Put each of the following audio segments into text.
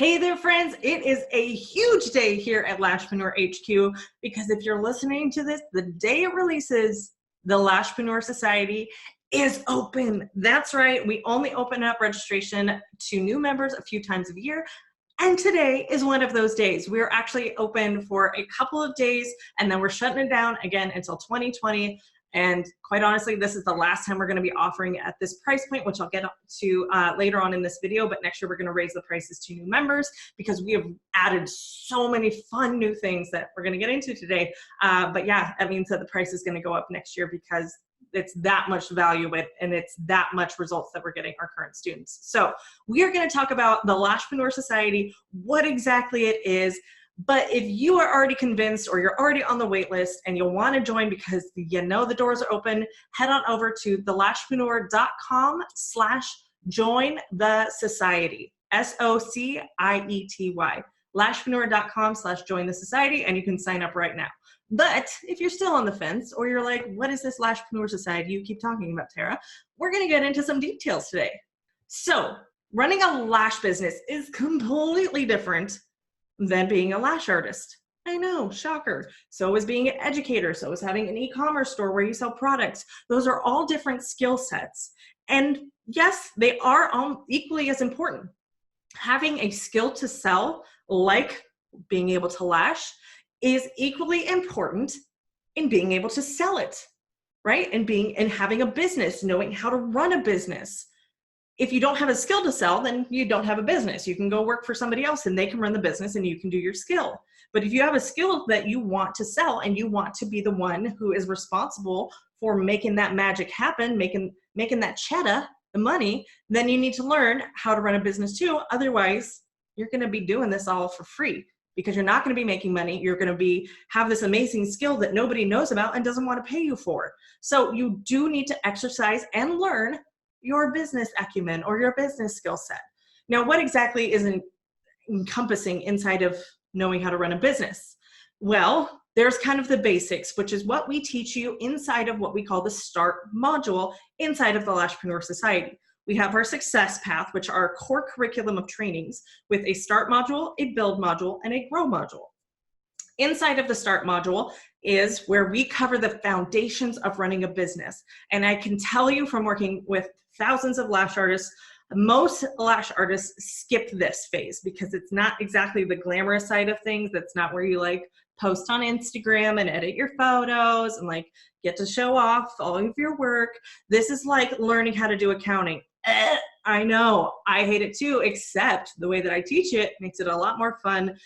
Hey there, friends. It is a huge day here at Lashpreneur HQ because if you're listening to this, the day it releases, the Lashpreneur Society is open. That's right. We only open up registration to new members a few times a year. And today is one of those days. We're actually open for a couple of days and then we're shutting it down again until 2020. And quite honestly, this is the last time we're going to be offering at this price point, which I'll get to later on in this video. But next year, we're going to raise the prices to new members because we have added so many fun new things that we're going to get into today. But yeah, that means that the price is going to go up next year because it's that much value and it's that much results that we're getting our current students. So we are going to talk about the Lashpreneur Society, what exactly it is. But if you are already convinced or you're already on the wait list and you'll want to join because you know the doors are open, head on over to thelashpreneur.com/join the society. SOCIETY. Lashpreneur.com/join the society, and you can sign up right now. But if you're still on the fence or you're like, what is this Lashpreneur Society you keep talking about, Tara? We're going to get into some details today. So running a lash business is completely different than being a lash artist. I know, shocker. So is being an educator. So is having an e-commerce store where you sell products. Those are all different skill sets. And yes, they are all equally as important. Having a skill to sell, like being able to lash, is equally important in being able to sell it, right? And having a business, knowing how to run a business. If you don't have a skill to sell, then you don't have a business. You can go work for somebody else and they can run the business and you can do your skill. But if you have a skill that you want to sell and you want to be the one who is responsible for making that magic happen, making that cheddar, the money, then you need to learn how to run a business too. Otherwise, you're going to be doing this all for free because you're not going to be making money. You're going to have this amazing skill that nobody knows about and doesn't want to pay you for. So you do need to exercise and learn your business acumen or your business skill set. Now, what exactly is encompassing inside of knowing how to run a business? Well, there's kind of the basics, which is what we teach you inside of what we call the START module inside of the Lashpreneur Society. We have our success path, which are our core curriculum of trainings with a START module, a build module, and a grow module. Inside of the START module is where we cover the foundations of running a business. And I can tell you from working with thousands of lash artists, most lash artists skip this phase because it's not exactly the glamorous side of things. That's not where you post on Instagram and edit your photos and get to show off all of your work. This is like learning how to do accounting. I know, I hate it too, except the way that I teach it makes it a lot more fun.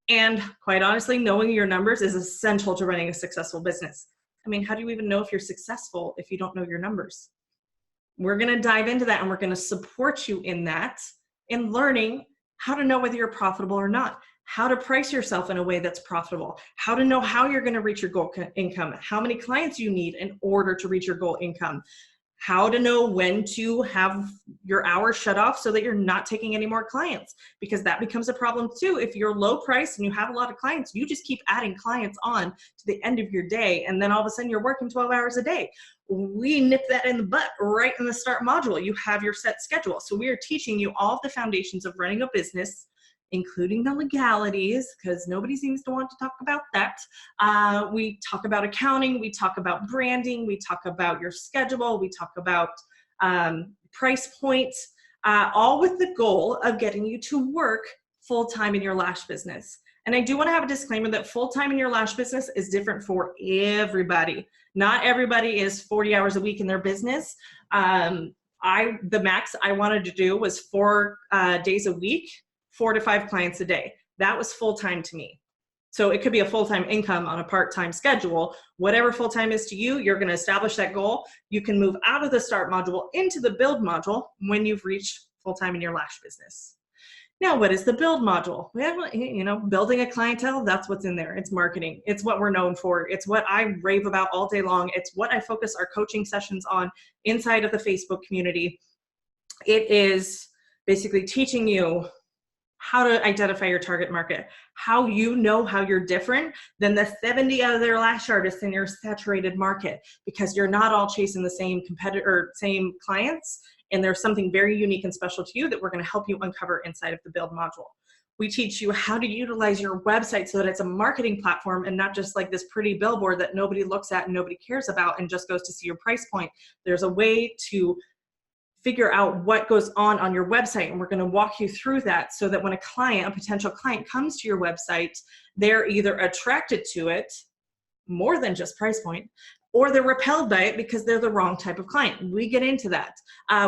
And quite honestly, knowing your numbers is essential to running a successful business. I mean, how do you even know if you're successful if you don't know your numbers? We're going to dive into that and we're going to support you in that, in learning how to know whether you're profitable or not, how to price yourself in a way that's profitable, how to know how you're going to reach your goal income, how many clients you need in order to reach your goal income, how to know when to have your hours shut off so that you're not taking any more clients, because that becomes a problem too. If you're low price and you have a lot of clients, you just keep adding clients on to the end of your day. And then all of a sudden you're working 12 hours a day. We nip that in the butt right in the START module. You have your set schedule. So we are teaching you all of the foundations of running a business, including the legalities, because nobody seems to want to talk about that. We talk about accounting, we talk about branding, we talk about your schedule, we talk about price points, all with the goal of getting you to work full-time in your lash business. And I do want to have a disclaimer that full-time in your lash business is different for everybody. Not everybody is 40 hours a week in their business. The max I wanted to do was 4 days a week, 4 to 5 clients a day. That was full-time to me. So it could be a full-time income on a part-time schedule. Whatever full-time is to you, you're going to establish that goal. You can move out of the START module into the build module when you've reached full-time in your lash business. Now, what is the build module? Well, building a clientele, that's what's in there. It's marketing. It's what we're known for. It's what I rave about all day long. It's what I focus our coaching sessions on inside of the Facebook community. It is basically teaching you how to identify your target market, how you know how you're different than the 70 other lash artists in your saturated market, because you're not all chasing the same competitor, same clients, and there's something very unique and special to you that we're going to help you uncover inside of the build module. We teach you how to utilize your website so that it's a marketing platform and not just like this pretty billboard that nobody looks at and nobody cares about and just goes to see your price point. There's a way to figure out what goes on your website, and we're going to walk you through that so that when a potential client comes to your website, they're either attracted to it more than just price point, or they're repelled by it because they're the wrong type of client. We get into that.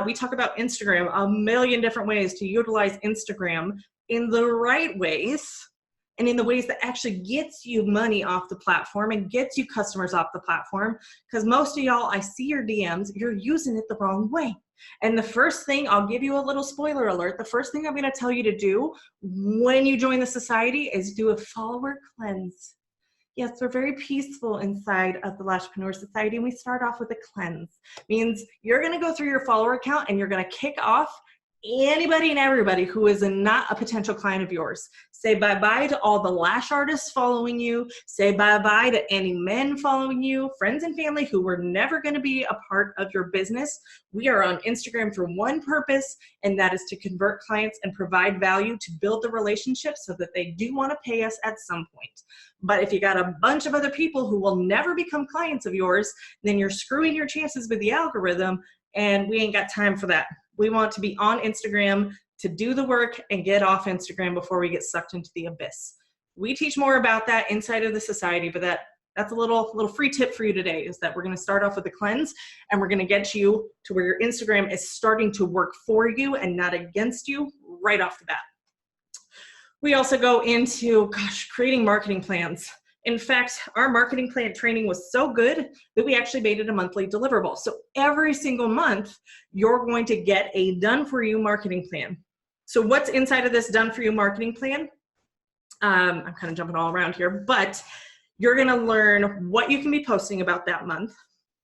We talk about Instagram, a million different ways to utilize Instagram in the right ways and in the ways that actually gets you money off the platform and gets you customers off the platform. Because most of y'all, I see your DMs, you're using it the wrong way. And the first thing, I'll give you a little spoiler alert, the first thing I'm going to tell you to do when you join the society is do a follower cleanse. Yes, we're very peaceful inside of the Lashpreneur Society, and we start off with a cleanse. Means you're going to go through your follower account and you're going to kick off anybody and everybody who is not a potential client of yours. Say bye-bye to all the lash artists following you. Say bye-bye to any men following you, friends and family who were never going to be a part of your business. We are on Instagram for one purpose, and that is to convert clients and provide value to build the relationship so that they do want to pay us at some point. But if you got a bunch of other people who will never become clients of yours, then you're screwing your chances with the algorithm, and we ain't got time for that. We want to be on Instagram to do the work and get off Instagram before we get sucked into the abyss. We teach more about that inside of the society, but that's a little free tip for you today, is that we're going to start off with a cleanse, and we're going to get you to where your Instagram is starting to work for you and not against you right off the bat. We also go into, creating marketing plans. In fact, our marketing plan training was so good that we actually made it a monthly deliverable. So every single month, you're going to get a done-for-you marketing plan. So what's inside of this done-for-you marketing plan? I'm kind of jumping all around here, but you're going to learn what you can be posting about that month.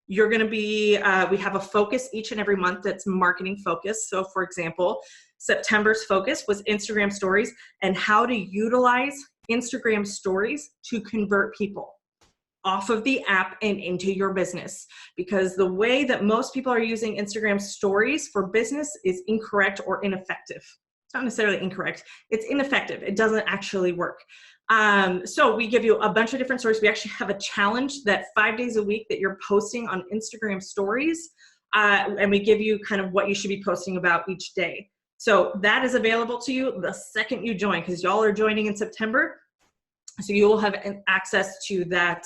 You're going to be, we have a focus each and every month that's marketing focused. So for example, September's focus was Instagram stories and how to utilize Instagram stories to convert people off of the app and into your business. Because the way that most people are using Instagram stories for business is incorrect or ineffective. It's not necessarily incorrect, it's ineffective. It doesn't actually work. So we give you a bunch of different stories. We actually have a challenge that 5 days a week that you're posting on Instagram stories. And we give you kind of what you should be posting about each day. So that is available to you the second you join, because y'all are joining in September. So you will have access to that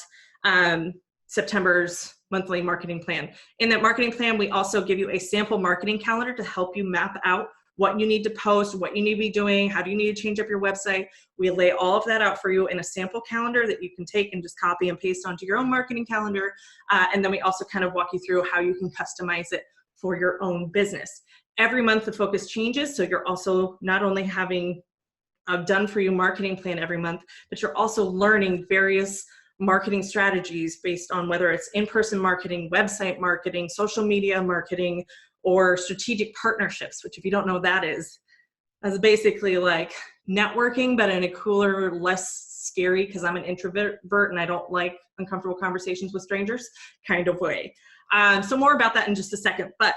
September's monthly marketing plan. In that marketing plan, we also give you a sample marketing calendar to help you map out what you need to post, what you need to be doing, how do you need to change up your website. We lay all of that out for you in a sample calendar that you can take and just copy and paste onto your own marketing calendar. And then we also kind of walk you through how you can customize it for your own business. Every month the focus changes, so you're also not only having a done-for-you marketing plan every month, but you're also learning various marketing strategies based on whether it's in-person marketing, website marketing, social media marketing, or strategic partnerships, which if you don't know what that is, that's basically like networking, but in a cooler, less scary, because I'm an introvert and I don't like uncomfortable conversations with strangers kind of way. So more about that in just a second, but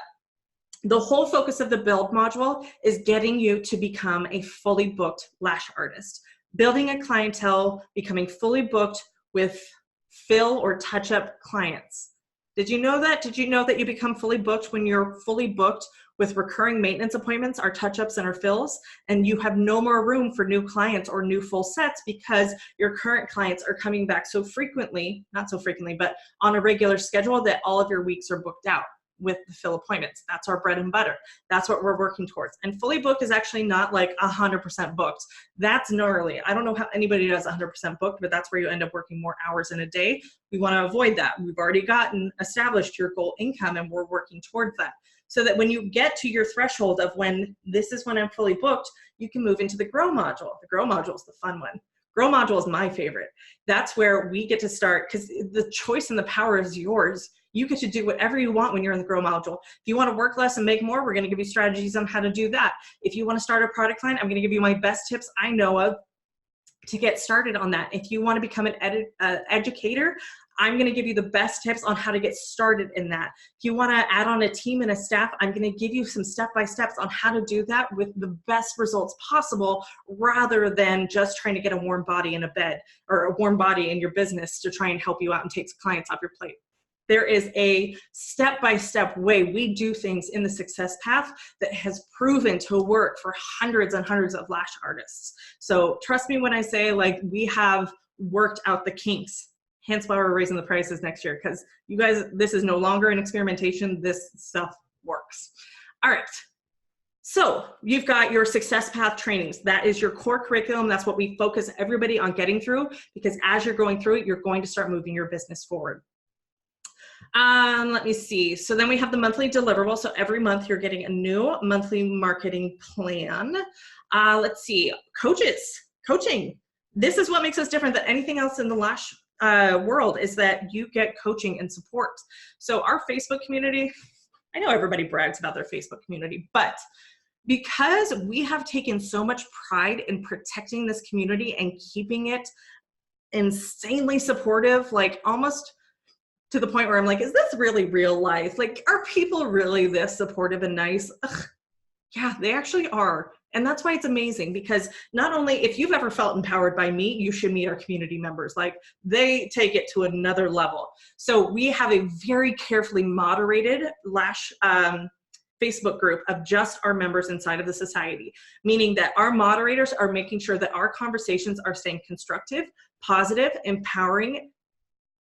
the whole focus of the build module is getting you to become a fully booked lash artist, building a clientele, becoming fully booked with fill or touch-up clients. Did you know that? Did you know that you become fully booked when you're fully booked with recurring maintenance appointments, our touch-ups and our fills, and you have no more room for new clients or new full sets because your current clients are coming back so frequently, not so frequently, but on a regular schedule that all of your weeks are booked out with the fill appointments. That's our bread and butter. That's what we're working towards. And fully booked is actually not like 100% booked. That's gnarly. I don't know how anybody does 100% booked, but that's where you end up working more hours in a day. We want to avoid that. We've already established your goal income, and we're working towards that. So that when you get to your threshold of when this is when I'm fully booked, you can move into the grow module. The grow module is the fun one. Grow module is my favorite. That's where we get to start, because the choice and the power is yours. You get to do whatever you want when you're in the grow module. If you want to work less and make more, we're going to give you strategies on how to do that. If you want to start a product line, I'm going to give you my best tips I know of to get started on that. If you want to become an educator, I'm going to give you the best tips on how to get started in that. If you want to add on a team and a staff, I'm going to give you some step-by-steps on how to do that with the best results possible, rather than just trying to get a warm body in a bed or a warm body in your business to try and help you out and take clients off your plate. There is a step-by-step way we do things in the success path that has proven to work for hundreds and hundreds of lash artists. So trust me when I say, like, we have worked out the kinks. Hence why we're raising the prices next year, because you guys, this is no longer an experimentation. This stuff works. All right. So you've got your success path trainings. That is your core curriculum. That's what we focus everybody on getting through, because as you're going through it, you're going to start moving your business forward. Let me see. So then we have the monthly deliverable. So every month you're getting a new monthly marketing plan. Let's see. Coaching. This is what makes us different than anything else in the Lash world, is that you get coaching and support. So our Facebook community, I know everybody brags about their Facebook community, but because we have taken so much pride in protecting this community and keeping it insanely supportive, like almost to the point where I'm like, is this really real life? Like, are people really this supportive and nice? Ugh. Yeah, they actually are. And that's why it's amazing, because not only, if you've ever felt empowered by me, you should meet our community members. Like, they take it to another level. So we have a very carefully moderated Lash Facebook group of just our members inside of the society, meaning that our moderators are making sure that our conversations are staying constructive, positive, empowering,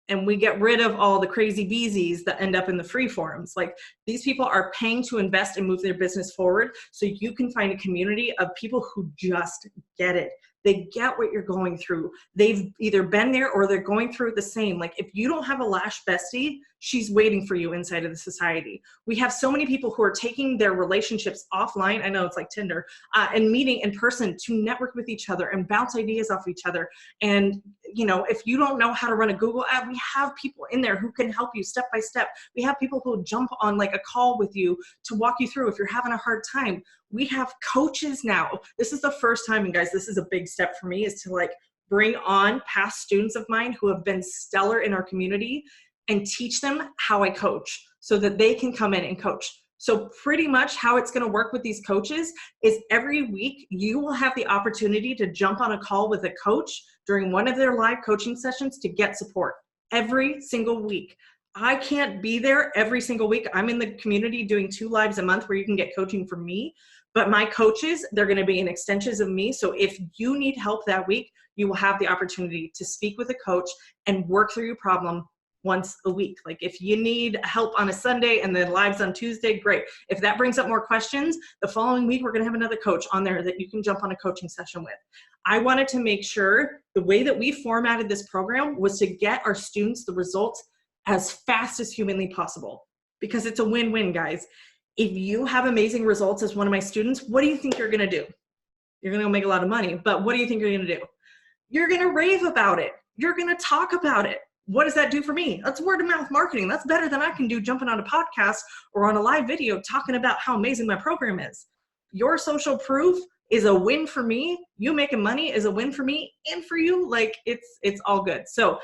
and we get rid of all the crazy beesies that end up in the free forums. Like, these people are paying to invest and move their business forward, so you can find a community of people who just get it. They get what you're going through. They've either been there or they're going through it the same. Like, if you don't have a Lash bestie, she's waiting for you inside of the society. We have so many people who are taking their relationships offline, I know it's like Tinder, and meeting in person to network with each other and bounce ideas off each other. And, you know, if you don't know how to run a Google ad, we have people in there who can help you step by step. We have people who will jump on like a call with you to walk you through if you're having a hard time. We have coaches now. This is the first time, and guys, this is a big step for me, is to like bring on past students of mine who have been stellar in our community and teach them how I coach so that they can come in and coach. So pretty much how it's going to work with these coaches is every week you will have the opportunity to jump on a call with a coach during one of their live coaching sessions to get support every single week. I can't be there every single week. I'm in the community doing 2 lives a month where you can get coaching from me, but my coaches, they're going to be in extensions of me. So if you need help that week, you will have the opportunity to speak with a coach and work through your problem once a week. Like, if you need help on a Sunday and then lives on Tuesday, great. If that brings up more questions, the following week, we're going to have another coach on there that you can jump on a coaching session with. I wanted to make sure the way that we formatted this program was to get our students the results as fast as humanly possible, because it's a win-win, guys. If you have amazing results as one of my students, what do you think you're going to do? You're going to make a lot of money, but what do you think you're going to do? You're going to rave about it. You're going to talk about it. What does that do for me? That's word of mouth marketing. That's better than I can do jumping on a podcast or on a live video talking about how amazing my program is. Your social proof is a win for me. You making money is a win for me and for you. Like, it's all good. So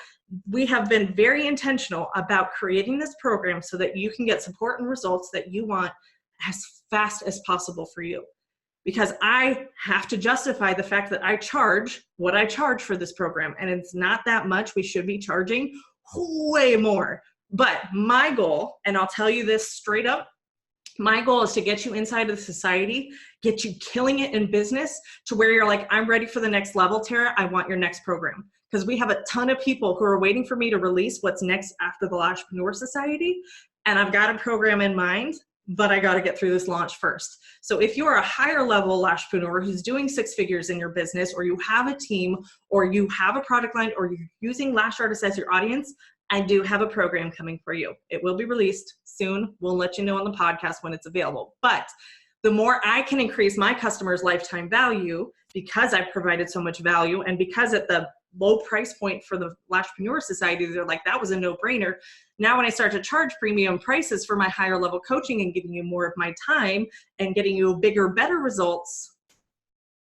we have been very intentional about creating this program so that you can get support and results that you want as fast as possible for you. Because I have to justify the fact that I charge what I charge for this program. And it's not that much. We should be charging way more. But my goal, and I'll tell you this straight up, my goal is to get you inside of the society, get you killing it in business to where you're like, I'm ready for the next level, Tara. I want your next program. Because we have a ton of people who are waiting for me to release what's next after the Lashpreneur Society. And I've got a program in mind, but I got to get through this launch first. So if you are a higher level Lashpreneur who's doing 6 figures in your business, or you have a team, or you have a product line, or you're using Lash artists as your audience, I do have a program coming for you. It will be released soon. We'll let you know on the podcast when it's available. But the more I can increase my customers' lifetime value, because I've provided so much value, and because at the low price point for the Lashpreneur Society, they're like, that was a no-brainer. Now when I start to charge premium prices for my higher level coaching and giving you more of my time and getting you bigger, better results,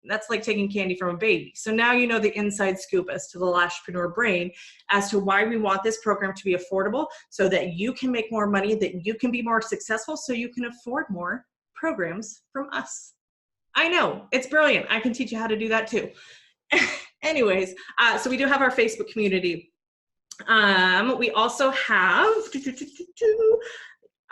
That's like taking candy from a baby. So now you know the inside scoop as to the Lashpreneur brain, as to why we want this program to be affordable, so that you can make more money, that you can be more successful, so you can afford more programs from us. I know, it's brilliant. I can teach you how to do that too. Anyways, so we do have our Facebook community. We also have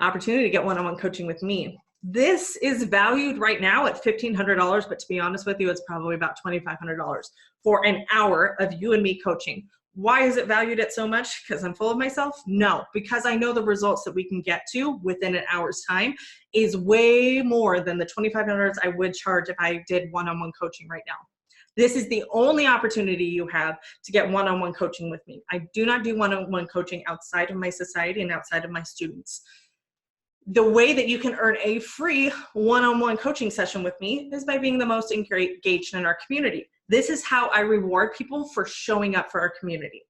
opportunity to get one-on-one coaching with me. This is valued right now at $1,500, but to be honest with you, it's probably about $2,500 for an hour of you and me coaching. Why is it valued at so much? Because I'm full of myself? No, because I know the results that we can get to within an hour's time is way more than the $2,500 I would charge if I did one-on-one coaching right now. This is the only opportunity you have to get one-on-one coaching with me. I do not do one-on-one coaching outside of my society and outside of my students. The way that you can earn a free one-on-one coaching session with me is by being the most engaged in our community. This is how I reward people for showing up for our community.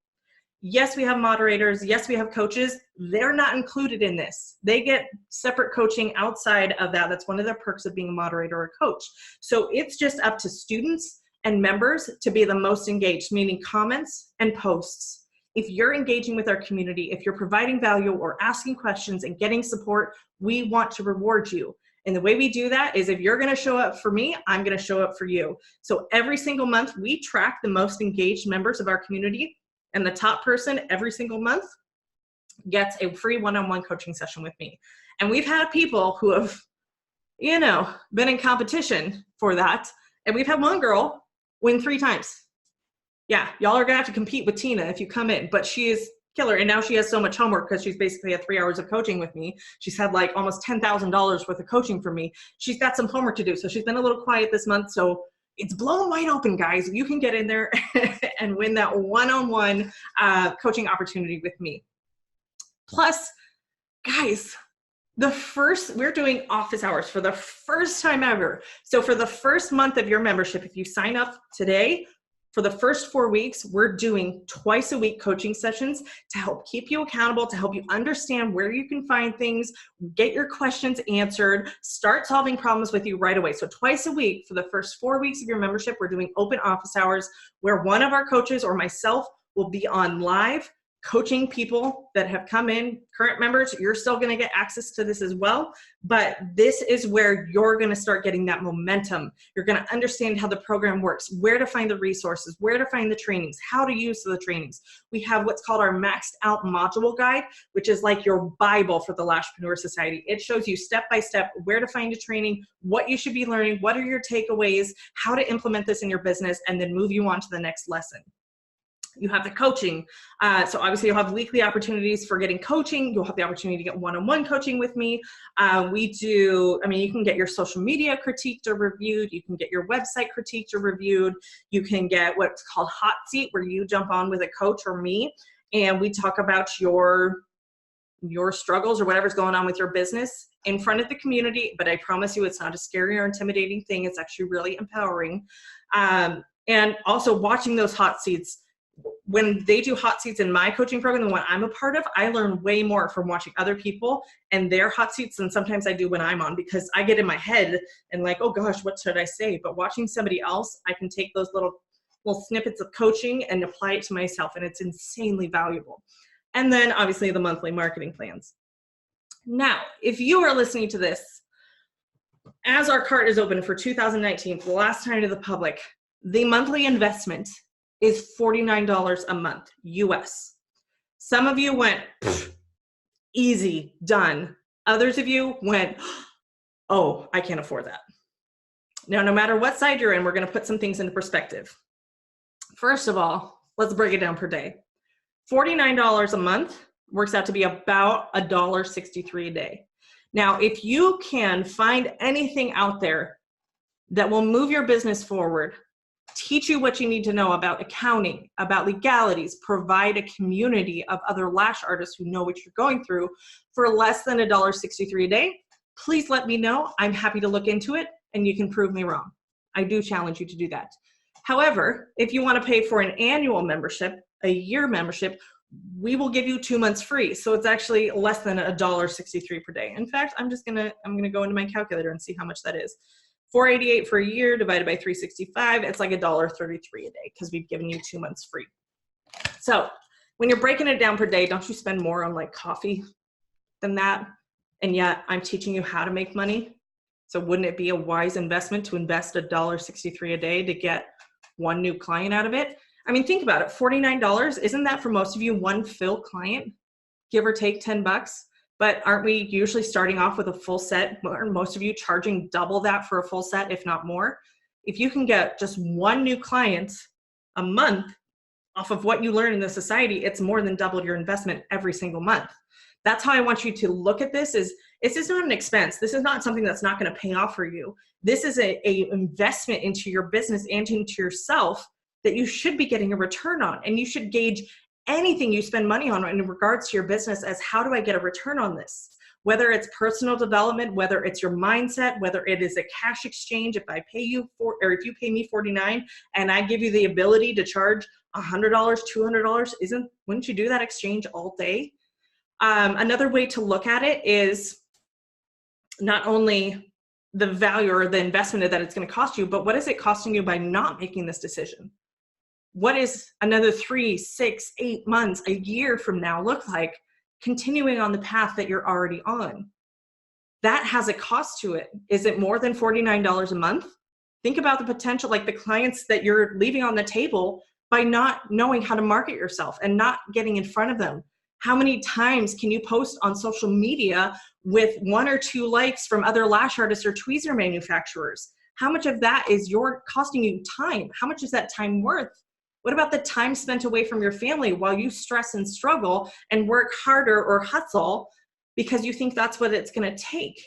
Yes, we have moderators. Yes, we have coaches. They're not included in this. They get separate coaching outside of that. That's one of the perks of being a moderator or a coach. So it's just up to students and members to be the most engaged, meaning comments and posts. If you're engaging with our community, if you're providing value or asking questions and getting support, we want to reward you. And the way we do that is if you're going to show up for me, I'm going to show up for you. So every single month, we track the most engaged members of our community, and the top person every single month gets a free one-on-one coaching session with me. And we've had people who have, been in competition for that. And we've had one girl win 3 times. Yeah, y'all are gonna have to compete with Tina if you come in, but she is killer. And now she has so much homework because she's basically had 3 hours of coaching with me. She's had like almost $10,000 worth of coaching from me. She's got some homework to do. So she's been a little quiet this month. So it's blown wide open, guys. You can get in there and win that one-on-one coaching opportunity with me. Plus, guys, we're doing office hours for the first time ever. So for the first month of your membership, if you sign up today, for the first 4 weeks, we're doing twice a week coaching sessions to help keep you accountable, to help you understand where you can find things, get your questions answered, start solving problems with you right away. So twice a week for the first 4 weeks of your membership, we're doing open office hours where one of our coaches or myself will be on live coaching people that have come in. Current members, you're still going to get access to this as well, but this is where you're going to start getting that momentum. You're going to understand how the program works, where to find the resources, where to find the trainings, how to use the trainings. We have what's called our maxed out module guide, which is like your Bible for the Lashpreneur Society. It shows you step by step where to find a training, what you should be learning, what are your takeaways, how to implement this in your business, and then move you on to the next lesson. You have the coaching. So obviously you'll have weekly opportunities for getting coaching. You'll have the opportunity to get one-on-one coaching with me. You can get your social media critiqued or reviewed. You can get your website critiqued or reviewed. You can get what's called hot seat, where you jump on with a coach or me, and we talk about your struggles or whatever's going on with your business in front of the community. But I promise you, it's not a scary or intimidating thing. It's actually really empowering. And also watching those hot seats. When they do hot seats in my coaching program, the one I'm a part of, I learn way more from watching other people and their hot seats than sometimes I do when I'm on, because I get in my head and like, oh gosh, what should I say? But watching somebody else, I can take those little snippets of coaching and apply it to myself, and it's insanely valuable. And then obviously the monthly marketing plans. Now, if you are listening to this, as our cart is open for 2019, for the last time to the public, the monthly investment is $49 a month, US. Some of you went, easy, done. Others of you went, oh, I can't afford that. Now, no matter what side you're in, we're going to put some things into perspective. First of all, let's break it down per day. $49 a month works out to be about $1.63 a day. Now, if you can find anything out there that will move your business forward, teach you what you need to know about accounting, about legalities, provide a community of other lash artists who know what you're going through for less than $1.63 a day, please let me know. I'm happy to look into it, and you can prove me wrong. I do challenge you to do that. However, if you want to pay for an annual membership, a year membership, we will give you 2 months free. So it's actually less than $1.63 per day. In fact, I'm going to go into my calculator and see how much that is. $488 for a year divided by 365, it's like $1.33 a day because we've given you 2 months free. So when you're breaking it down per day, don't you spend more on like coffee than that? And yet I'm teaching you how to make money. So wouldn't it be a wise investment to invest $1.63 a day to get one new client out of it? I mean, think about it, $49, isn't that for most of you one fill client, give or take 10 bucks? But aren't we usually starting off with a full set? Aren't most of you charging double that for a full set, if not more? If you can get just one new client a month off of what you learn in the society, it's more than doubled your investment every single month. That's how I want you to look at this. Is not an expense. This is not something that's not going to pay off for you. This is a investment into your business and into yourself that you should be getting a return on. And you should gauge anything you spend money on in regards to your business as, how do I get a return on this? Whether it's personal development, whether it's your mindset, whether it is a cash exchange. If I pay you or if you pay me $49 and I give you the ability to charge $100, $200, wouldn't you do that exchange all day? Another way to look at it is not only the value or the investment that it's going to cost you, but what is it costing you by not making this decision? What is another 3, 6, 8 months, a year from now look like continuing on the path that you're already on? That has a cost to it. Is it more than $49 a month? Think about the potential, like the clients that you're leaving on the table by not knowing how to market yourself and not getting in front of them. How many times can you post on social media with 1 or 2 likes from other lash artists or tweezer manufacturers? How much of that is costing you time? How much is that time worth? What about the time spent away from your family while you stress and struggle and work harder or hustle because you think that's what it's going to take?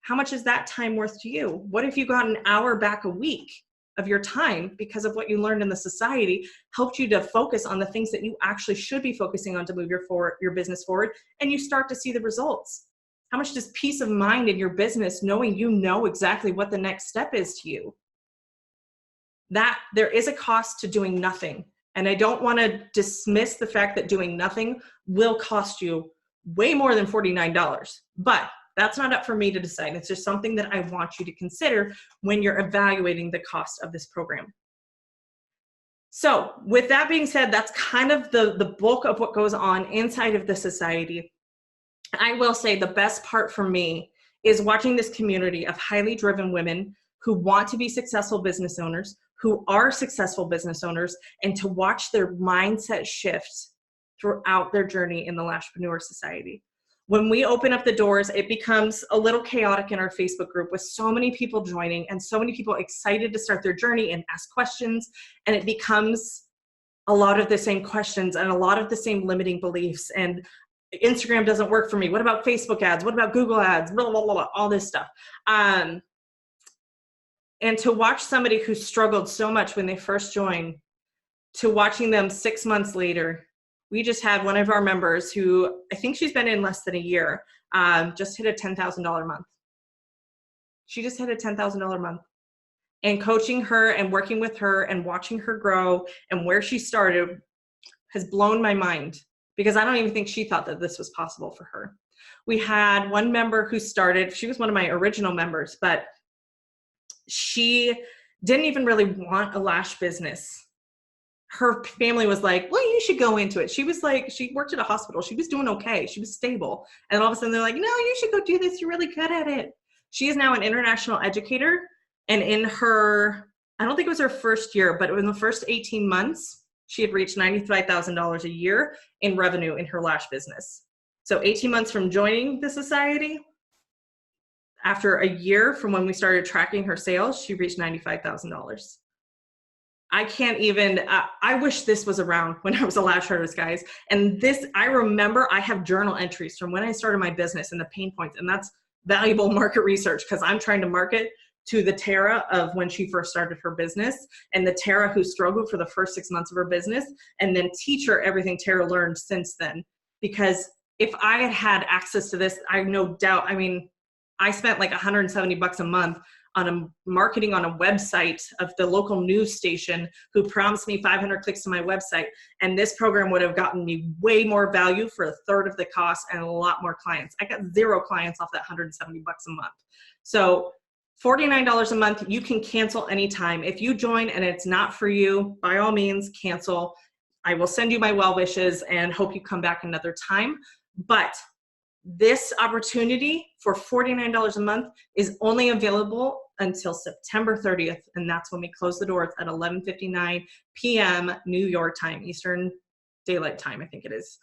How much is that time worth to you? What if you got an hour back a week of your time because of what you learned in the society, helped you to focus on the things that you actually should be focusing on to move your business forward, and you start to see the results? How much does peace of mind in your business, knowing you know exactly what the next step is to you? That there is a cost to doing nothing. And I don't want to dismiss the fact that doing nothing will cost you way more than $49, but that's not up for me to decide. It's just something that I want you to consider when you're evaluating the cost of this program. So with that being said, that's kind of the bulk of what goes on inside of the society. I will say the best part for me is watching this community of highly driven women who want to be successful business owners, who are successful business owners, and to watch their mindset shift throughout their journey in the Lashpreneur Society. When we open up the doors, it becomes a little chaotic in our Facebook group with so many people joining and so many people excited to start their journey and ask questions. And it becomes a lot of the same questions and a lot of the same limiting beliefs. And Instagram doesn't work for me. What about Facebook ads? What about Google ads? Blah, blah, blah, blah, all this stuff. And to watch somebody who struggled so much when they first joined, to watching them 6 months later. We just had one of our members who, I think she's been in less than a year, just hit a $10,000 month. She just hit a $10,000 month. And coaching her and working with her and watching her grow and where she started has blown my mind, because I don't even think she thought that this was possible for her. We had one member who started, she was one of my original members, but she didn't even really want a lash business. Her family was like, well, you should go into it. She was like, she worked at a hospital. She was doing okay. She was stable. And all of a sudden they're like, no, you should go do this. You're really good at it. She is now an international educator. And in her, I don't think it was her first year, but in the first 18 months, she had reached $95,000 a year in revenue in her lash business. So 18 months from joining the society, after a year from when we started tracking her sales, she reached $95,000. I can't even, I wish this was around when I was a lash artist, guys. And this, I remember I have journal entries from when I started my business and the pain points, and that's valuable market research because I'm trying to market to the Tara of when she first started her business and the Tara who struggled for the first 6 months of her business, and then teach her everything Tara learned since then. Because if I had had access to this, I have no doubt, I mean, I spent like $170 a month on a marketing on a website of the local news station who promised me 500 clicks to my website. And this program would have gotten me way more value for a third of the cost and a lot more clients. I got 0 clients off that $170 a month. So $49 a month. You can cancel anytime. If you join and it's not for you, by all means, cancel. I will send you my well wishes and hope you come back another time. But this opportunity for $49 a month is only available until September 30th, and that's when we close the doors at 11:59 p.m. New York time, Eastern Daylight Time, I think it is.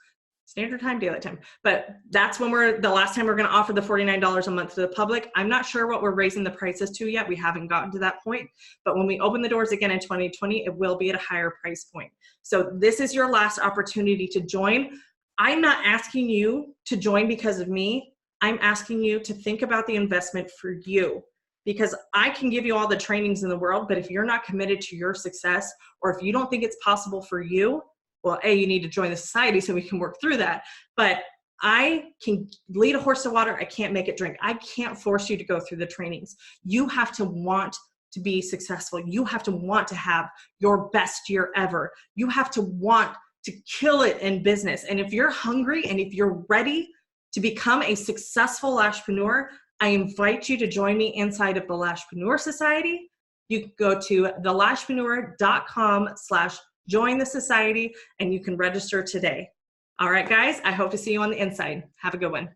Standard Time, Daylight Time. But that's when the last time we're going to offer the $49 a month to the public. I'm not sure what we're raising the prices to yet. We haven't gotten to that point. But when we open the doors again in 2020, it will be at a higher price point. So this is your last opportunity to join. I'm not asking you to join because of me. I'm asking you to think about the investment for you, because I can give you all the trainings in the world, but if you're not committed to your success, or if you don't think it's possible for you, well, A, you need to join the society so we can work through that. But I can lead a horse to water. I can't make it drink. I can't force you to go through the trainings. You have to want to be successful. You have to want to have your best year ever. You have to want to kill it in business. And if you're hungry and if you're ready to become a successful Lashpreneur, I invite you to join me inside of the Lashpreneur Society. You can go to thelashpreneur.com/join the society and you can register today. All right, guys, I hope to see you on the inside. Have a good one.